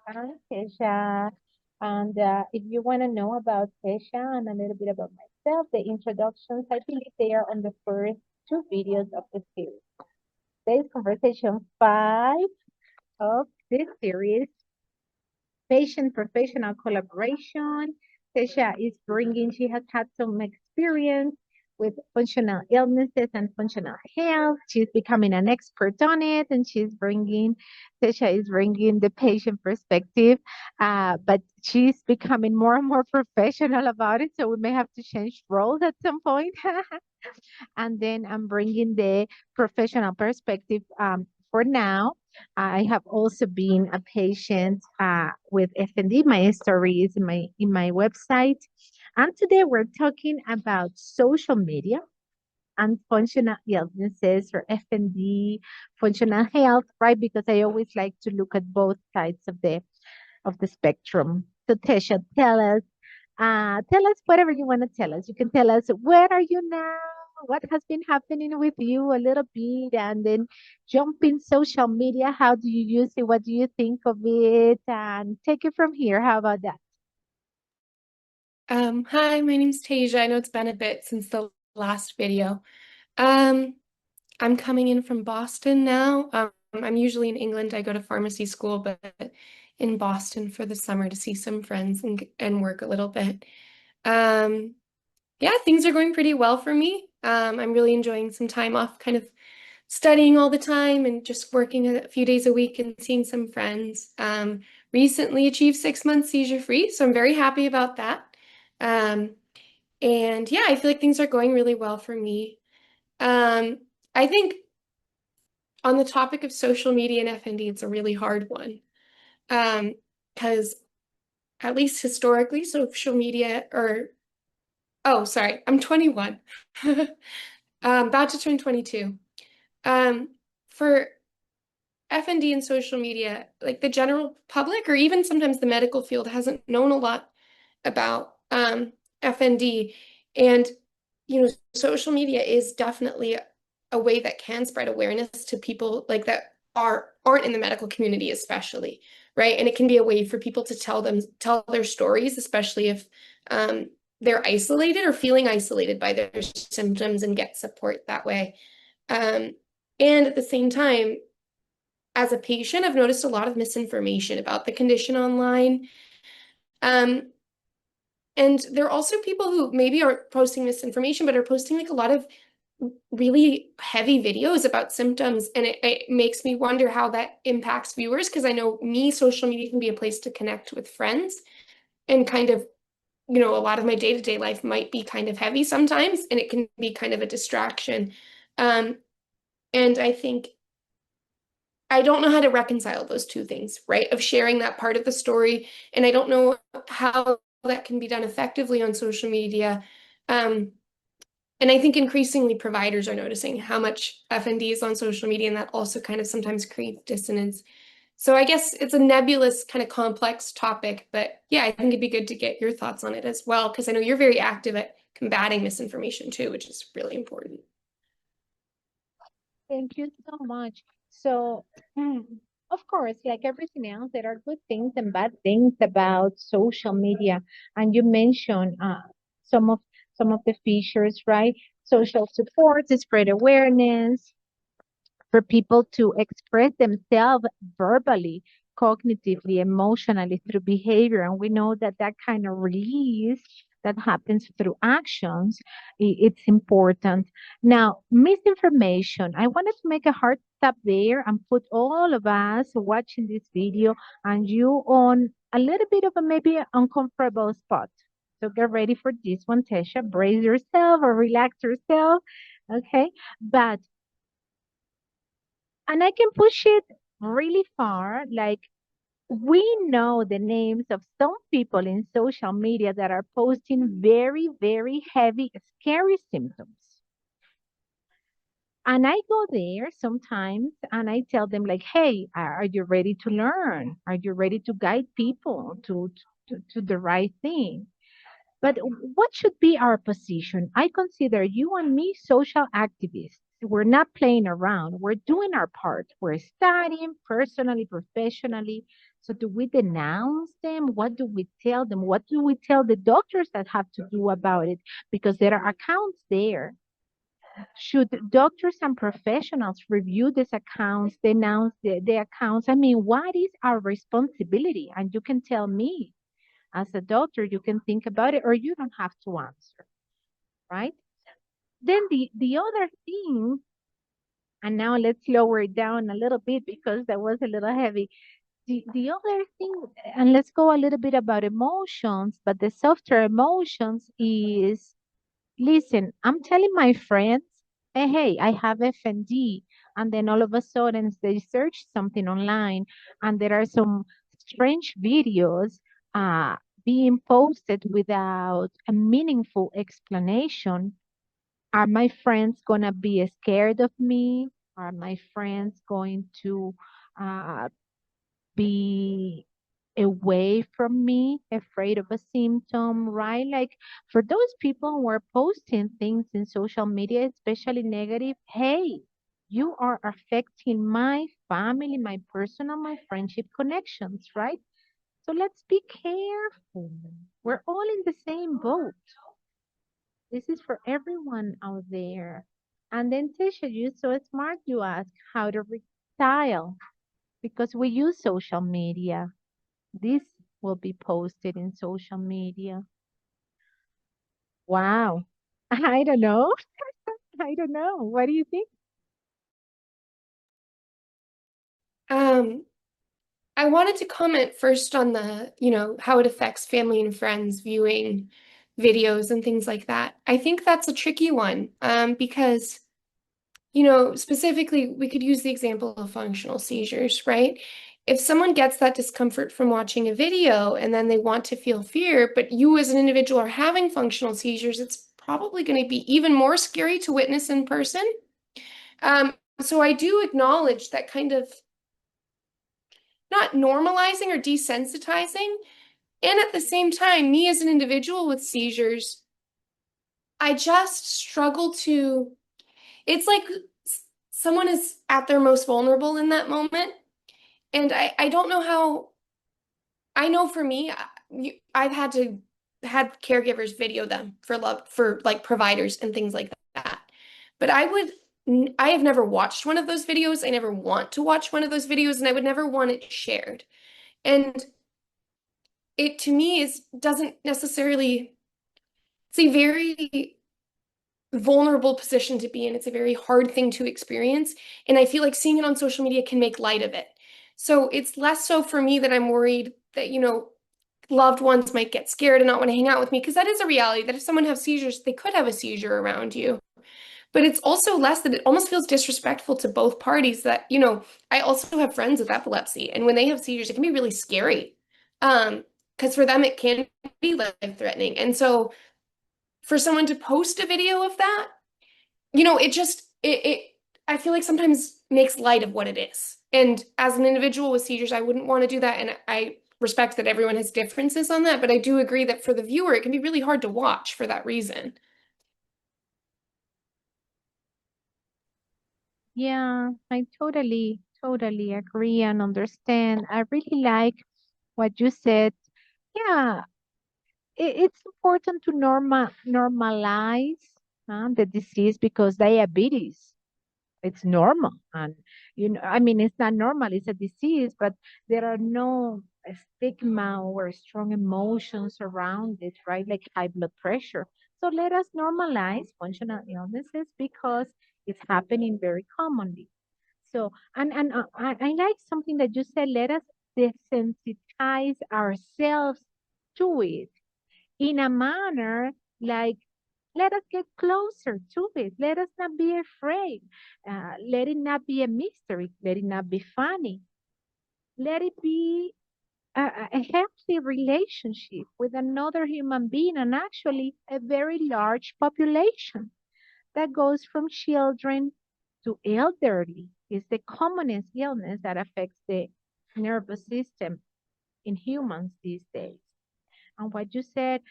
I'm Teja. And if you want to know about Teja and a little bit about myself, the introductions, I believe they are on the first two videos of the series. Today's conversation 5 of this series, patient professional collaboration. Teja is bringing, she has had some experience with functional illnesses and functional health. She's becoming an expert on it, and Teja is bringing the patient perspective, but she's becoming more and more professional about it. So we may have to change roles at some point. And then I'm bringing the professional perspective for now. I have also been a patient with FND. My story is in my website. And today we're talking about social media and functional illnesses or FND, functional health, right? Because I always like to look at both sides of the spectrum. So Tesha, tell us whatever you want to tell us. You can tell us where are you now? What has been happening with you a little bit, and then jump in social media. How do you use it? What do you think of it? And take it from here. How about that? Hi, my name's Teja. I know it's been a bit since the last video. Um, I'm coming in from Boston now. I'm usually in England. I go to pharmacy school, but in Boston for the summer to see some friends and work a little bit. Um, yeah, things are going pretty well for me. I'm really enjoying some time off, kind of studying all the time and just working a few days a week and seeing some friends. Recently achieved 6 months seizure free, so I'm very happy about that. Um, and yeah, I feel like things are going really well for me. Um, I think on the topic of social media and FND, it's a really hard one. Because at least historically, social media or oh, sorry, I'm 21. About to turn 22. Um, for FND and social media, like the general public or even sometimes the medical field hasn't known a lot about FND. And social media is definitely a way that can spread awareness to people like that aren't in the medical community, especially, right? And it can be a way for people to tell their stories, especially if they're isolated or feeling isolated by their symptoms and get support that way. Um, and at the same time, as a patient, I've noticed a lot of misinformation about the condition online. Um, and there are also people who maybe aren't posting misinformation, but are posting like a lot of really heavy videos about symptoms. And it makes me wonder how that impacts viewers, because I know social media can be a place to connect with friends and kind of, a lot of my day-to-day life might be kind of heavy sometimes, and it can be kind of a distraction. Um, and I think I don't know how to reconcile those two things, right? Of sharing that part of the story. And I don't know how that can be done effectively on social media. Um, and I think increasingly providers are noticing how much FND is on social media, and that also kind of sometimes creates dissonance. So I guess it's a nebulous, kind of complex topic, but yeah, I think it'd be good to get your thoughts on it as well, because I know you're very active at combating misinformation too, which is really important. Thank you so much. So, of course, like everything else, there are good things and bad things about social media. And you mentioned some of some of the features, right? Social support, to spread awareness, for people to express themselves verbally, cognitively, emotionally through behavior. And we know that that kind of release that happens through actions, it's important. Now, misinformation, I wanted to make a hard stop there and put all of us watching this video and you on a little bit of a maybe uncomfortable spot. So get ready for this one, Tesha. Brace yourself or relax yourself. Okay. But and I can push it really far. Like we know the names of some people in social media that are posting very, very heavy, scary symptoms. And I go there sometimes and I tell them like, hey, are you ready to learn? Are you ready to guide people to the right thing? But what should be our position? I consider you and me social activists. We're not playing around. We're doing our part. We're studying personally, professionally. So do we denounce them? What do we tell them? What do we tell the doctors that have to do about it? Because there are accounts there. Should doctors and professionals review these accounts, denounce the accounts? I mean, what is our responsibility? And you can tell me as a doctor, you can think about it, or you don't have to answer, right? Then the other thing, and now let's lower it down a little bit because that was a little heavy. The other thing, and let's go a little bit about emotions, but the softer emotions is, listen, I'm telling my friends, hey, I have FND, and then all of a sudden they search something online, and there are some strange videos uh, being posted without a meaningful explanation. Are my friends gonna be scared of me? Are my friends going to uh, be away from me, afraid of a symptom, right? Like for those people who are posting things in social media, especially negative, hey, you are affecting my family, my personal, my friendship connections, right? So let's be careful. We're all in the same boat. This is for everyone out there. And then Tisha, you so smart, you ask how to reconcile because we use social media. This will be posted in social media. Wow. I don't know. I don't know. What do you think? Um, I wanted to comment first on the, how it affects family and friends viewing videos and things like that. I think that's a tricky one, because, specifically, we could use the example of functional seizures, right? If someone gets that discomfort from watching a video and then they want to feel fear, but you as an individual are having functional seizures, it's probably going to be even more scary to witness in person. So I do acknowledge that kind of not normalizing or desensitizing. And at the same time, me as an individual with seizures, I just struggle to, it's like someone is at their most vulnerable in that moment. And I don't know how, I know for me, I've had caregivers video them for love, for like providers and things like that. But I have never watched one of those videos. I never want to watch one of those videos, and I would never want it shared. And it to me doesn't necessarily, it's a very vulnerable position to be in. It's a very hard thing to experience. And I feel like seeing it on social media can make light of it. So it's less so for me that I'm worried that, loved ones might get scared and not want to hang out with me, because that is a reality that if someone has seizures, they could have a seizure around you. But it's also less that it almost feels disrespectful to both parties that, I also have friends with epilepsy, and when they have seizures, it can be really scary. Because for them, it can be life-threatening. And so for someone to post a video of that, it just, I feel like sometimes makes light of what it is. And as an individual with seizures, I wouldn't want to do that. And I respect that everyone has differences on that, but I do agree that for the viewer, it can be really hard to watch for that reason. Yeah, I totally agree and understand. I really like what you said. Yeah, it's important to normalize the disease because diabetes, it's normal. And, I mean, it's not normal, it's a disease, but there are no stigma or strong emotions around it, right? Like high blood pressure. So let us normalize functional illnesses because it's happening very commonly. So, I like something that you said, let us desensitize ourselves to it in a manner like, let us get closer to it. Let us not be afraid. Let it not be a mystery. Let it not be funny. Let it be a healthy relationship with another human being, and actually a very large population that goes from children to elderly. Is the commonest illness that affects the nervous system in humans these days. And what you said,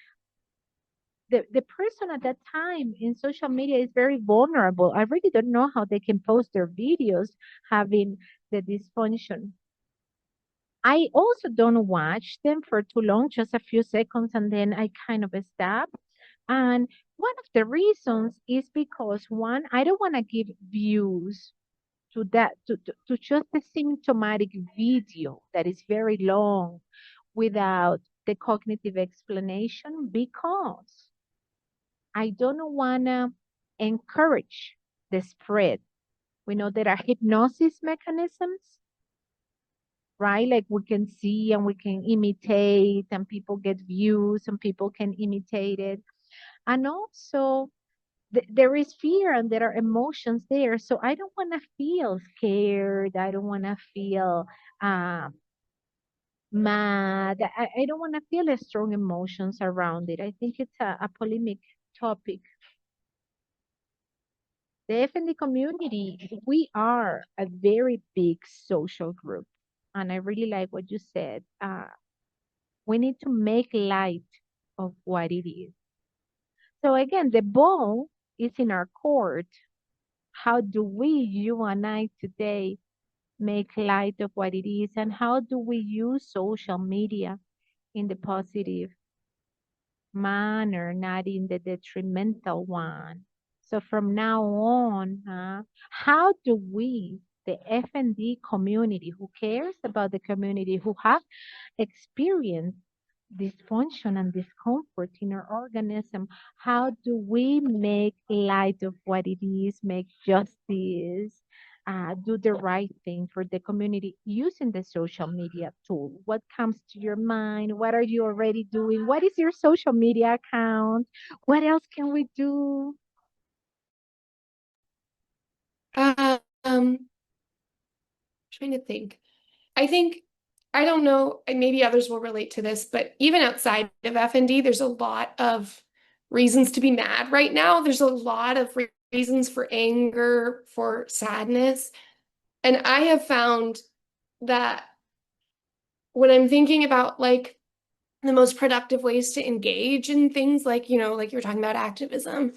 the person at that time in social media is very vulnerable. I really don't know how they can post their videos having the dysfunction. I also don't watch them for too long, just a few seconds, and then I kind of stop. And one of the reasons is because one, I don't want to give views to that to just a symptomatic video that is very long without the cognitive explanation because I don't want to encourage the spread. We know there are hypnosis mechanisms, right? Like we can see and we can imitate, and people get views and people can imitate it. And also, there is fear and there are emotions there. So I don't want to feel scared. I don't want to feel mad. I don't want to feel strong emotions around it. I think it's a polemic topic. The FND community, we are a very big social group. And I really like what you said. We need to make light of what it is. So again, the ball is in our court. How do we, you and I today, make light of what it is? And how do we use social media in the positive manner, not in the detrimental one? So from now on, how do we, the FND community, who cares about the community, who have experience dysfunction and discomfort in our organism, how do we make light of what it is, make justice, do the right thing for the community using the social media tool? What comes to your mind? What are you already doing? What is your social media account? What else can we do? Trying to think. I think, I don't know, and maybe others will relate to this, but even outside of FND, there's a lot of reasons to be mad right now. There's a lot of reasons for anger, for sadness. And I have found that when I'm thinking about like the most productive ways to engage in things like, like you were talking about activism,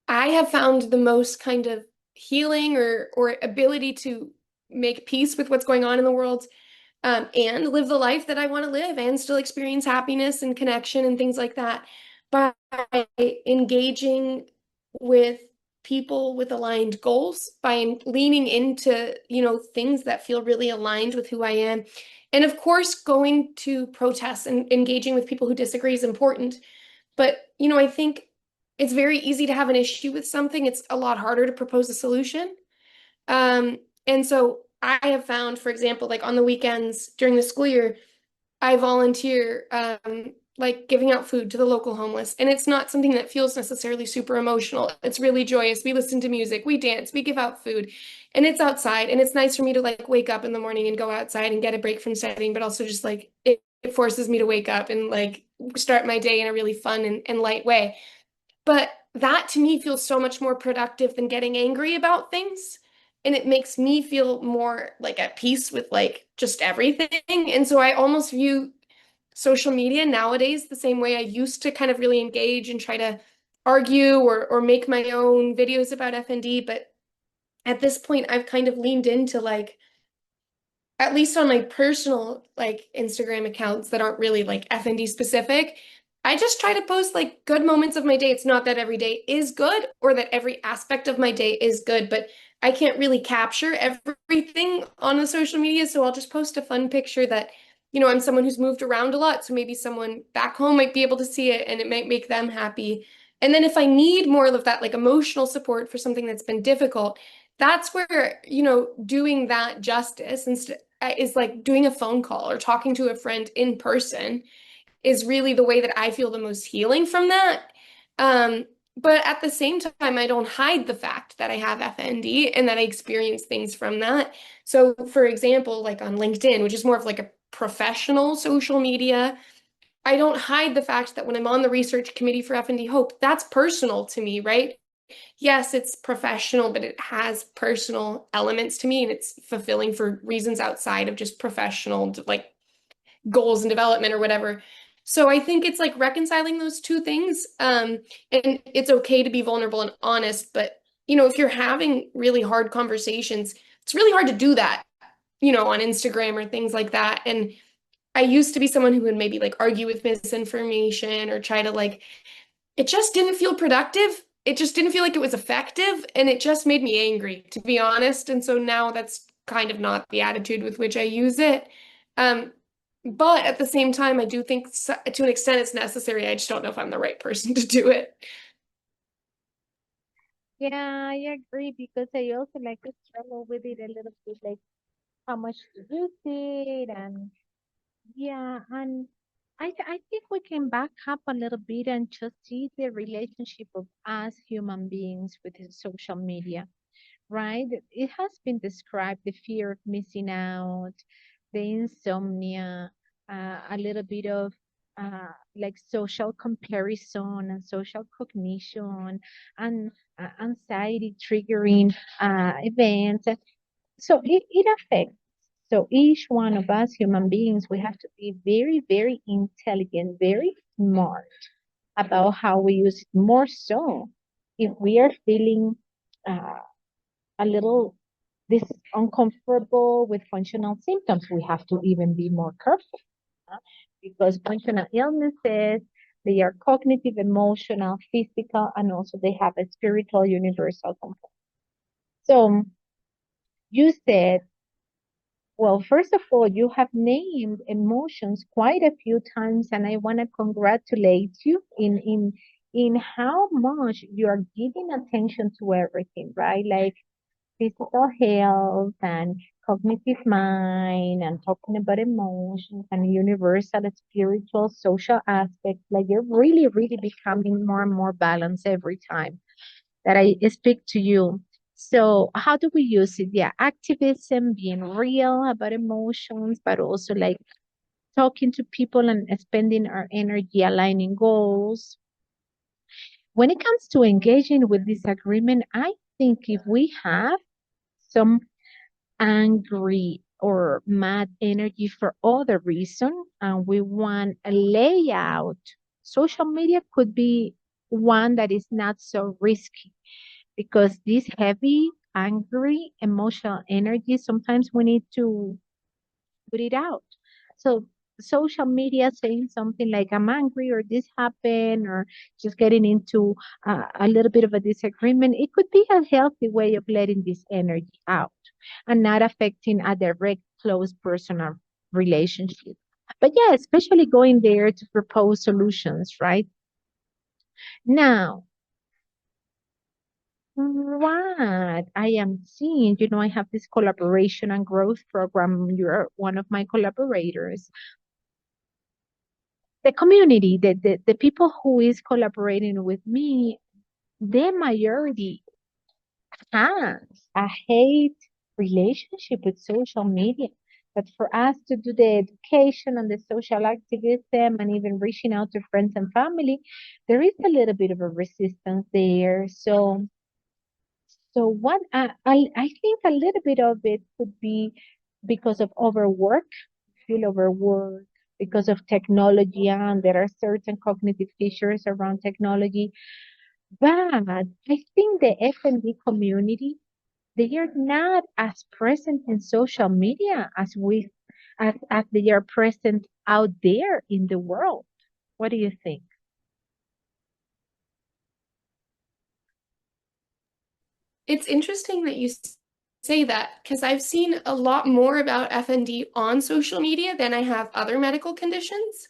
I have found the most kind of healing or ability to make peace with what's going on in the world, and live the life that I want to live and still experience happiness and connection and things like that by engaging with people with aligned goals, by leaning into, things that feel really aligned with who I am. And of course, going to protests and engaging with people who disagree is important. But, I think it's very easy to have an issue with something. It's a lot harder to propose a solution. And so I have found, for example, like on the weekends during the school year, I volunteer, like giving out food to the local homeless. And it's not something that feels necessarily super emotional. It's really joyous. We listen to music, we dance, we give out food, and it's outside. And it's nice for me to like wake up in the morning and go outside and get a break from studying, but also just like it forces me to wake up and like start my day in a really fun and light way. But that to me feels so much more productive than getting angry about things. And it makes me feel more like at peace with like just everything. And so I almost view social media nowadays the same way I used to kind of really engage and try to argue or make my own videos about FND. But at this point, I've kind of leaned into like, at least on my personal like Instagram accounts that aren't really like FND specific, I just try to post like good moments of my day. It's not that every day is good or that every aspect of my day is good, but I can't really capture everything on the social media. So I'll just post a fun picture that, I'm someone who's moved around a lot. So maybe someone back home might be able to see it and it might make them happy. And then if I need more of that like emotional support for something that's been difficult, that's where, doing that justice is like doing a phone call or talking to a friend in person is really the way that I feel the most healing from that. Um, but at the same time, I don't hide the fact that I have FND and that I experience things from that. So, for example, like on LinkedIn, which is more of like a professional social media, I don't hide the fact that when I'm on the research committee for FND Hope, that's personal to me, right? Yes, it's professional, but it has personal elements to me and it's fulfilling for reasons outside of just professional, like goals and development or whatever. So I think it's like reconciling those two things. And it's okay to be vulnerable and honest, but if you're having really hard conversations, it's really hard to do that on Instagram or things like that. And I used to be someone who would maybe like argue with misinformation or try to like, it just didn't feel productive. It just didn't feel like it was effective. And it just made me angry, to be honest. And so now that's kind of not the attitude with which I use it. Um, but at the same time, I do think to an extent it's necessary. I just don't know if I'm the right person to do it. Yeah, I agree because I also like to struggle with it a little bit, like how much to use it, and yeah, and I think we can back up a little bit and just see the relationship of us human beings with the social media, right? It has been described the fear of missing out, the insomnia, a little bit of like social comparison and social cognition and anxiety triggering events. So it affects. So each one of us human beings, we have to be very, very intelligent, very smart about how we use it. More so if we are feeling uh, a little this uncomfortable with functional symptoms, we have to even be more careful, huh? Because functional illnesses, they are cognitive, emotional, physical, and also they have a spiritual universal component. So you said, well, first of all, you have named emotions quite a few times, and I want to congratulate you in how much you are giving attention to everything, right? Like physical health and cognitive mind and talking about emotions and universal spiritual social aspects. Like you're really, really becoming more and more balanced every time that I speak to you. So how do we use it? Yeah, activism, being real about emotions, but also like talking to people and spending our energy aligning goals. When it comes to engaging with disagreement, I think if we have some angry or mad energy for other reason and we want a layout, social media could be one that is not so risky because this heavy, angry, emotional energy, sometimes we need to put it out. So social media saying something like I'm angry or this happened or just getting into a little bit of a disagreement, it could be a healthy way of letting this energy out and not affecting a direct, close personal relationship. But yeah, especially going there to propose solutions, right? Now, what I am seeing, I have this collaboration and growth program. You're one of my collaborators. The community, the people who is collaborating with me, the majority has a hate relationship with social media. But for us to do the education and the social activism and even reaching out to friends and family, there is a little bit of a resistance there. So what I think a little bit of it could be because of overwork, feel overwork, because of technology, and there are certain cognitive features around technology. But I think the FND community, they are not as present in social media as they are present out there in the world. What do you think? It's interesting that you say that because I've seen a lot more about FND on social media than I have other medical conditions.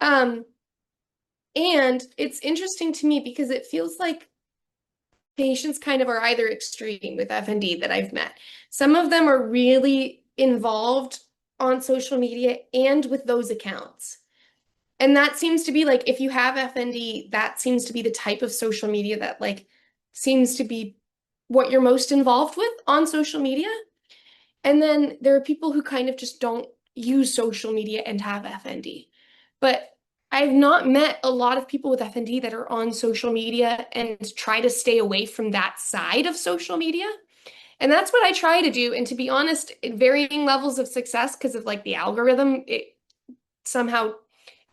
Um, and it's interesting to me because it feels like patients kind of are either extreme with FND that I've met. Some of them are really involved on social media and with those accounts. And that seems to be like if you have FND, that seems to be the type of social media that like seems to be what you're most involved with on social media. And then there are people who kind of just don't use social media and have FND. But I've not met a lot of people with FND that are on social media and try to stay away from that side of social media. And that's what I try to do. And to be honest, in varying levels of success because of like the algorithm, it somehow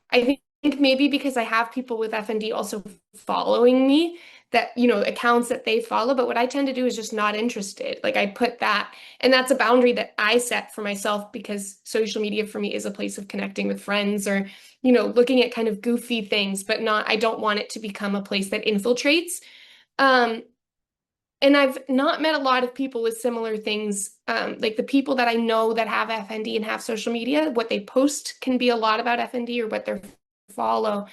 I think maybe because I have people with FND also following me, that, accounts that they follow. But what I tend to do is just not interested. Like I put that, and that's a boundary that I set for myself because social media for me is a place of connecting with friends or, looking at kind of goofy things, but I don't want it to become a place that infiltrates. Um, and I've not met a lot of people with similar things. Like the people that I know that have FND and have social media, what they post can be a lot about FND or what they follow.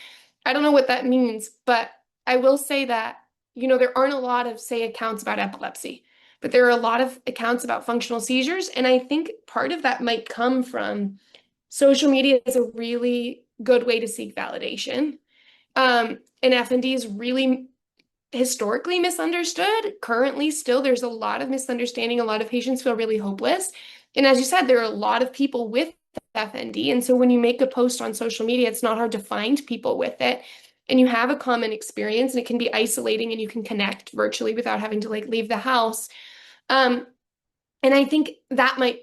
I don't know what that means, but I will say that, there aren't a lot of, say, accounts about epilepsy, but there are a lot of accounts about functional seizures. And I think part of that might come from social media is a really good way to seek validation. And FND is really historically misunderstood. Currently, still, there's a lot of misunderstanding. A lot of patients feel really hopeless. And as you said, there are a lot of people with FND. And so when you make a post on social media, it's not hard to find people with it. And you have a common experience, and it can be isolating, and you can connect virtually without having to like leave the house. Um, and I think that might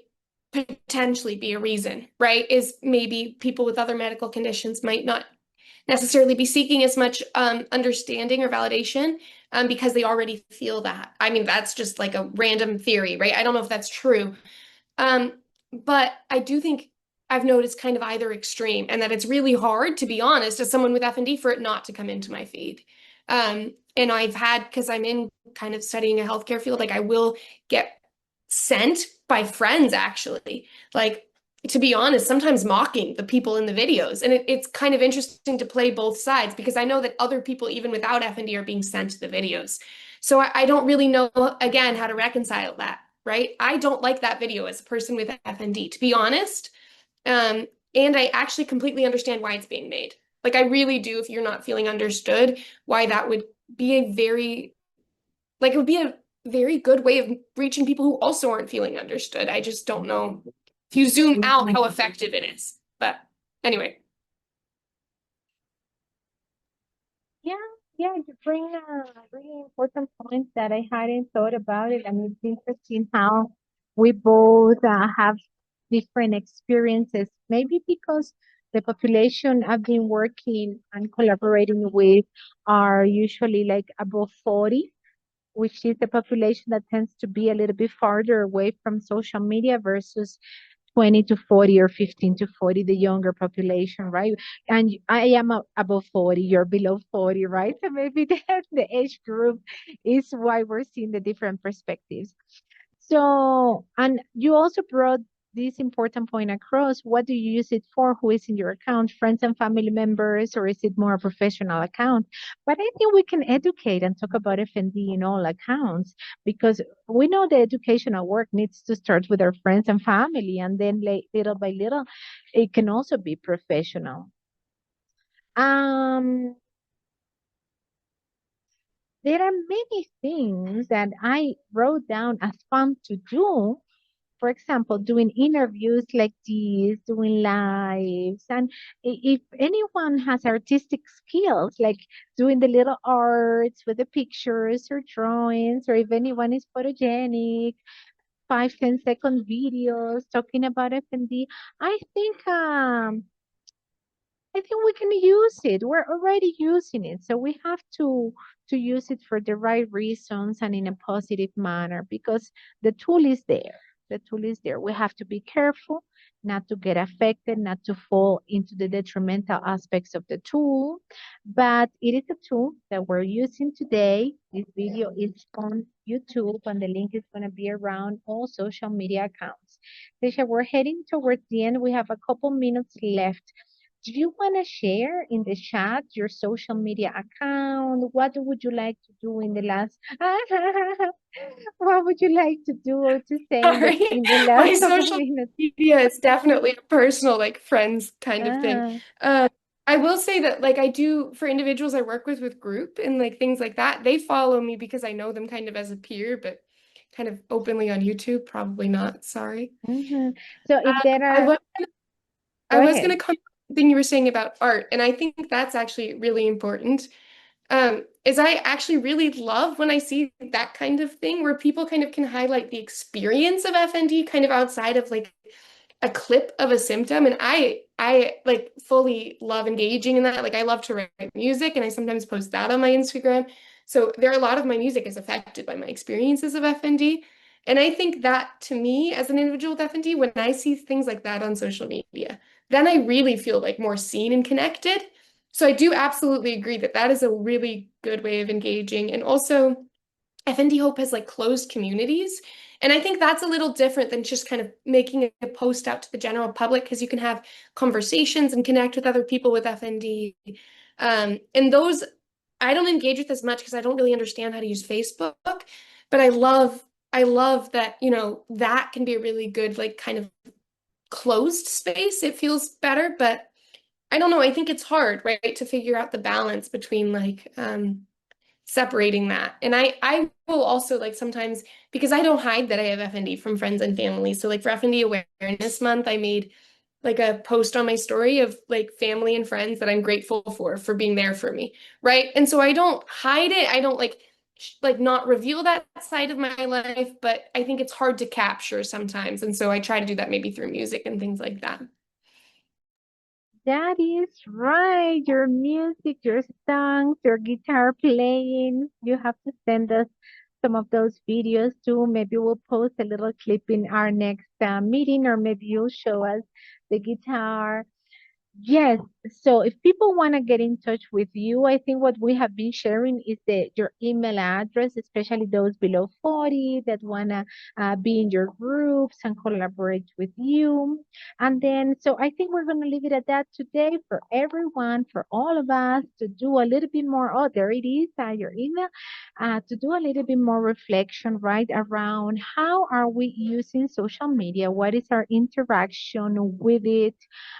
potentially be a reason, right? Is maybe people with other medical conditions might not necessarily be seeking as much understanding or validation because they already feel that. I mean, that's just like a random theory, right? I don't know if that's true. Um, but I do think I've noticed kind of either extreme and that it's really hard, to be honest, as someone with FND, for it not to come into my feed. And I've had, because I'm in kind of studying a healthcare field, like I will get sent by friends actually, like to be honest, sometimes mocking the people in the videos. And it's kind of interesting to play both sides because I know that other people, even without FND, are being sent the videos. So I don't really know, again, how to reconcile that, right? I don't like that video as a person with FND, to be honest. And I actually completely understand why it's being made. Like, I really do, if you're not feeling understood, why that would be it would be a very good way of reaching people who also aren't feeling understood. I just don't know if you zoom out how effective it is. But anyway. Yeah, yeah, you bring a really important point that I hadn't thought about it. I mean, it's interesting how we both have different experiences. Maybe because the population I've been working and collaborating with are usually like above 40, which is the population that tends to be a little bit farther away from social media versus 20 to 40 or 15 to 40, the younger population, right? And I am above 40, you're below 40, right? So maybe the age group is why we're seeing the different perspectives. So, and you also brought this important point across. What do you use it for? Who is in your account? Friends and family members, or is it more a professional account? But I think we can educate and talk about FND in all accounts because we know the educational work needs to start with our friends and family, and then little by little, it can also be professional. Um, there are many things that I wrote down as fun to do, for example, doing interviews like these, doing lives, and if anyone has artistic skills, like doing the little arts with the pictures or drawings, or if anyone is photogenic, 5, 10 second videos talking about FND, I think I think we can use it. We're already using it. So we have to use it for the right reasons and in a positive manner because the tool is there. The tool is there. We have to be careful not to get affected, not to fall into the detrimental aspects of the tool. But it is a tool that we're using today. This video is on YouTube and the link is going to be around all social media accounts. Teja, we're heading towards the end. We have a couple minutes left. Do you want to share in the chat your social media account? What would you like to do in the last what would you like to do or to say Sorry, in the last my couple social minutes? media is definitely a personal, like friends kind of thing. Ah, I will say that, like, I do for individuals I work with group and like things like that, they follow me because I know them kind of as a peer, but kind of openly on YouTube, probably not. Sorry. mhm. So if there I are, was I go was gonna ahead. come to the thing you were saying about art, and I think that's actually really important. Is I actually really love when I see that kind of thing where people kind of can highlight the experience of FND kind of outside of like a clip of a symptom. And I like fully love engaging in that. Like I love to write music and I sometimes post that on my Instagram. So there are a lot of my music is affected by my experiences of FND. And I think that to me, as an individual with FND, when I see things like that on social media, then I really feel like more seen and connected. So I do absolutely agree that that is a really good way of engaging. And also, FND Hope has like closed communities. And I think that's a little different than just kind of making a post out to the general public because you can have conversations and connect with other people with FND. And those I don't engage with as much because I don't really understand how to use Facebook, but I love that, that can be a really good, like kind of closed space. It feels better, but I don't know. I think it's hard, right, to figure out the balance between like separating that. And I will also like sometimes because I don't hide that I have FND from friends and family. So like for FND Awareness Month, I made like a post on my story of like family and friends that I'm grateful for being there for me, right? And so I don't hide it. I don't like not reveal that side of my life, but I think it's hard to capture sometimes. And so I try to do that maybe through music and things like that. That is right. Your music, your songs, your guitar playing. You have to send us some of those videos too. Maybe we'll post a little clip in our next meeting, or maybe you'll show us the guitar. Yes. So if people want to get in touch with you, I think what we have been sharing is your email address, especially those below 40 that want to be in your groups and collaborate with you. And then, so I think we're going to leave it at that today for everyone, for all of us to do a little bit more. Oh, there it is, your email, to do a little bit more reflection, right, around how are we using social media? What is our interaction with it?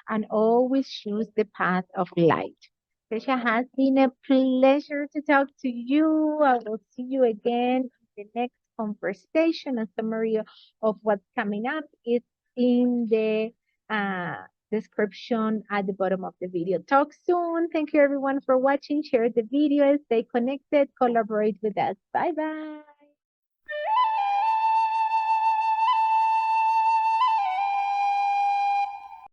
And always choose the path of light. Teja, has been a pleasure to talk to you. I will see you again in the next conversation. A summary of what's coming up is in the uh, description at the bottom of the video. Talk soon. Thank you everyone for watching. Share the video. Stay connected. Collaborate with us. Bye bye.